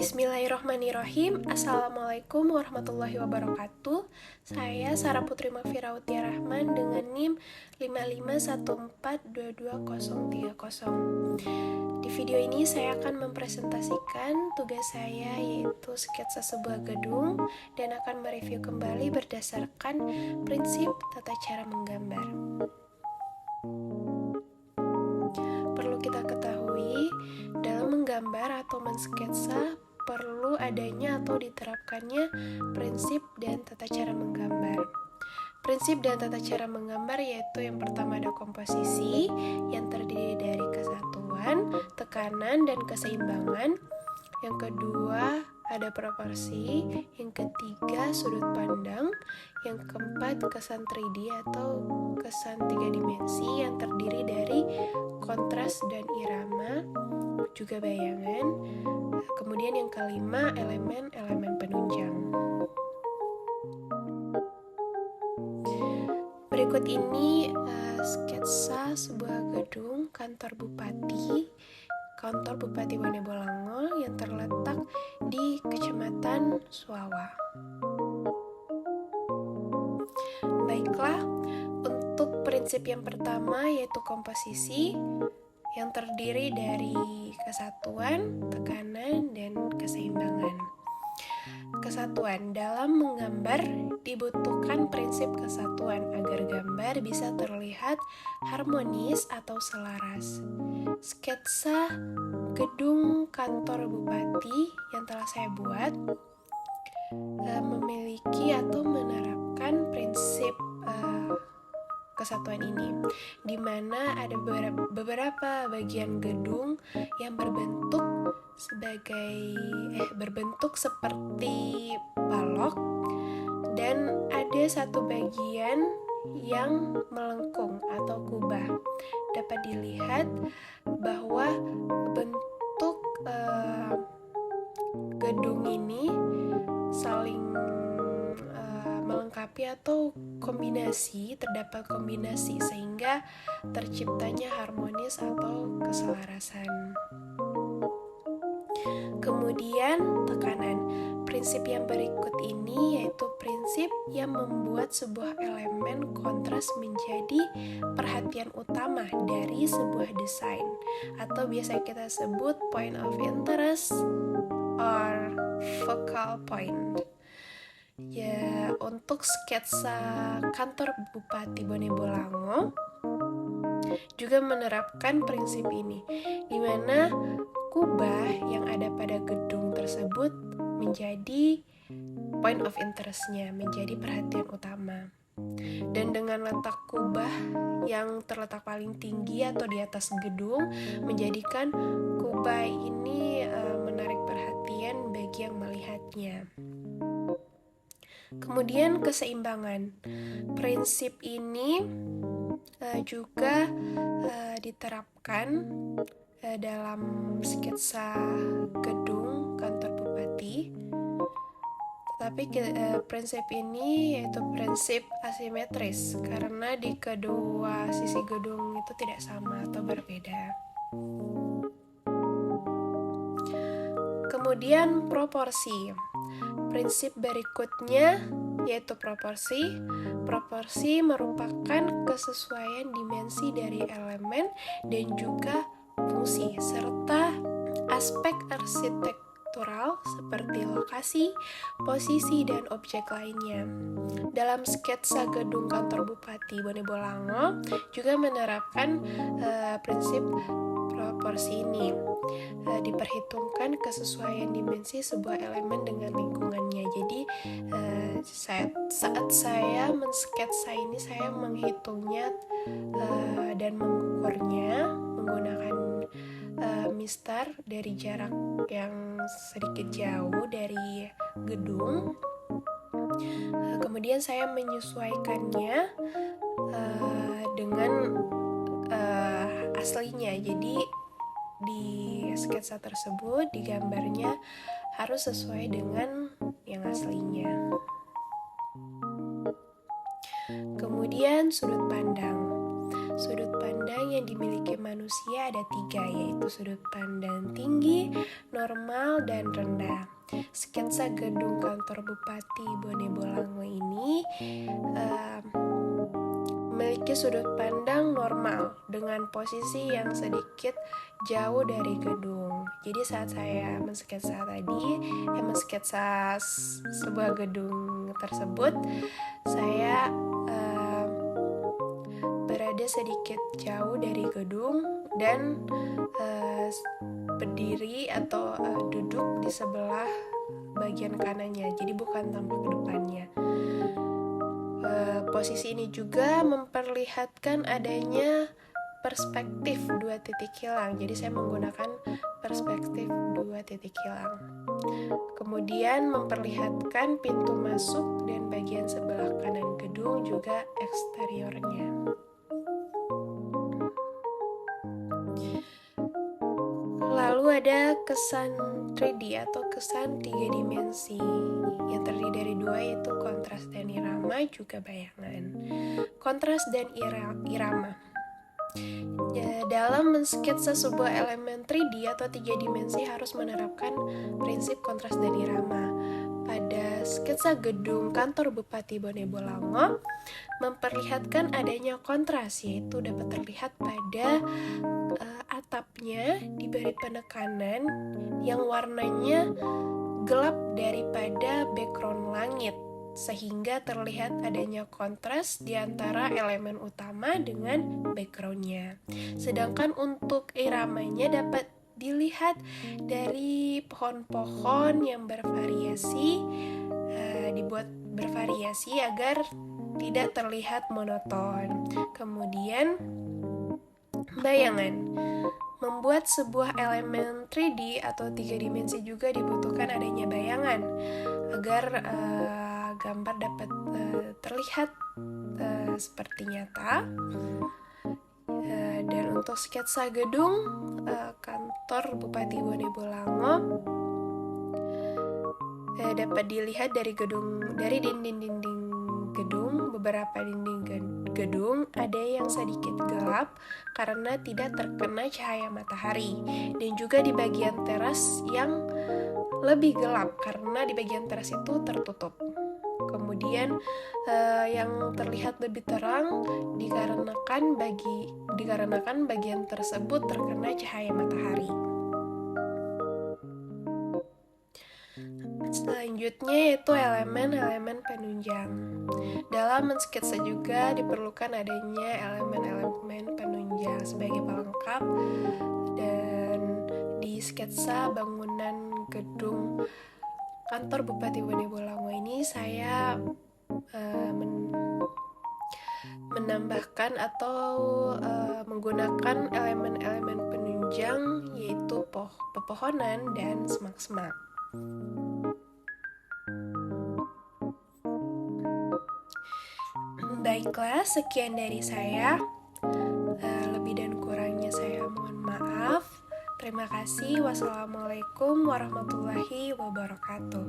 Bismillahirrohmanirrohim. Assalamualaikum warahmatullahi wabarakatuh. Saya Sarah Putri Mafira Utia Rahman dengan NIM 5514222030. Di video ini saya akan mempresentasikan tugas saya, yaitu sketsa sebuah gedung, dan akan mereview kembali berdasarkan prinsip tata cara menggambar. Perlu kita ketahui, dalam menggambar atau mensketsa perlu adanya atau diterapkannya prinsip dan tata cara menggambar. Prinsip dan tata cara menggambar yaitu yang pertama ada komposisi yang terdiri dari kesatuan, tekanan, dan keseimbangan. Yang kedua ada proporsi, yang ketiga sudut pandang, yang keempat kesan 3D atau kesan 3 dimensi yang terdiri dari kontras dan irama, juga bayangan. Kemudian yang kelima elemen-elemen penunjang. Berikut ini sketsa sebuah gedung kantor Bupati Bone Bolango yang terletak di Kecamatan Suawa. Baiklah, untuk prinsip yang pertama yaitu komposisi yang terdiri dari kesatuan, tekanan, dan keseimbangan. Kesatuan dalam menggambar dibutuhkan prinsip kesatuan agar gambar bisa terlihat harmonis atau selaras. Sketsa gedung kantor bupati yang telah saya buat memiliki atau menerapkan prinsip kesatuan ini, di mana ada beberapa bagian gedung yang berbentuk seperti balok, dan ada satu bagian yang melengkung atau kubah. Dapat dilihat bahwa bentuk gedung ini saling melengkapi atau terdapat kombinasi sehingga terciptanya harmonis atau keselarasan. Kemudian tekanan. Prinsip yang berikut ini yaitu prinsip yang membuat sebuah elemen kontras menjadi perhatian utama dari sebuah desain, atau biasa kita sebut point of interest or focal point. Ya, untuk sketsa kantor Bupati Bone Bolango juga menerapkan prinsip ini, di mana kubah yang ada pada gedung tersebut menjadi point of interest-nya, menjadi perhatian utama. Dan dengan letak kubah yang terletak paling tinggi atau di atas gedung, menjadikan kubah ini menarik perhatian bagi yang melihatnya. Kemudian keseimbangan. Prinsip ini juga diterapkan dalam sketsa gedung kantor bupati. Tetapi prinsip ini yaitu prinsip asimetris, karena di kedua sisi gedung itu tidak sama atau berbeda. Kemudian proporsi. Prinsip berikutnya yaitu proporsi. Proporsi merupakan kesesuaian dimensi dari elemen dan juga fungsi, serta aspek arsitektural seperti lokasi, posisi, dan objek lainnya. Dalam sketsa gedung kantor Bupati Bone Bolango juga menerapkan prinsip proporsi ini. Diperhitungkan kesesuaian dimensi sebuah elemen dengan lingkungannya. Jadi saat saya mensketsa ini, saya menghitungnya dan mengukurnya menggunakan mistar dari jarak yang sedikit jauh dari gedung. Kemudian saya menyesuaikannya dengan aslinya. Jadi di sketsa tersebut, di gambarnya harus sesuai dengan yang aslinya. Kemudian sudut pandang. Sudut pandang yang dimiliki manusia ada 3, yaitu sudut pandang tinggi, normal, dan rendah. Sketsa gedung kantor Bupati Bone Bolango ini memiliki sudut pandang normal dengan posisi yang sedikit jauh dari gedung. Jadi saat saya mensketsa sebuah gedung tersebut, saya berada sedikit jauh dari gedung dan berdiri atau duduk di sebelah bagian kanannya, jadi bukan tampak ke depannya. Posisi ini juga memperlihatkan adanya perspektif 2 titik hilang. Jadi saya menggunakan perspektif 2 titik hilang. Kemudian memperlihatkan pintu masuk dan bagian sebelah kanan gedung juga eksteriornya. Lalu ada kesan 3D atau kesan 3 dimensi yang terdiri dari 2, yaitu kontras dan irama, juga bayangan. Kontras dan irama. Dalam mensketsa sebuah elemen 3D atau 3 dimensi harus menerapkan prinsip kontras dan irama. Pada sketsa gedung kantor Bupati Bone Bolango memperlihatkan adanya kontras, yaitu dapat terlihat pada atapnya diberi penekanan yang warnanya gelap daripada background langit, sehingga terlihat adanya kontras di antara elemen utama dengan backgroundnya. Sedangkan untuk iramanya dapat dilihat dari pohon-pohon yang bervariasi, dibuat bervariasi agar tidak terlihat monoton. Kemudian bayangan. Membuat sebuah elemen 3D atau 3 dimensi juga dibutuhkan adanya bayangan agar gambar dapat terlihat seperti nyata. Dan untuk sketsa gedung kantor Bupati Bone Bolango dapat dilihat dari dinding-dinding gedung. Beberapa dinding gedung ada yang sedikit gelap karena tidak terkena cahaya matahari, dan juga di bagian teras yang lebih gelap karena di bagian teras itu tertutup. Kemudian yang terlihat lebih terang dikarenakan bagian tersebut terkena cahaya matahari. Selanjutnya yaitu elemen-elemen penunjang. Dalam mensketsa juga diperlukan adanya elemen-elemen penunjang sebagai pelengkap, dan di sketsa bangunan gedung kantor Bupati Bone Bolango ini saya menambahkan atau menggunakan elemen-elemen penunjang, yaitu pepohonan dan semak-semak. Baiklah, sekian dari saya. Lebih dan kurangnya saya mohon maaf. Terima kasih. Wassalamualaikum warahmatullahi wabarakatuh.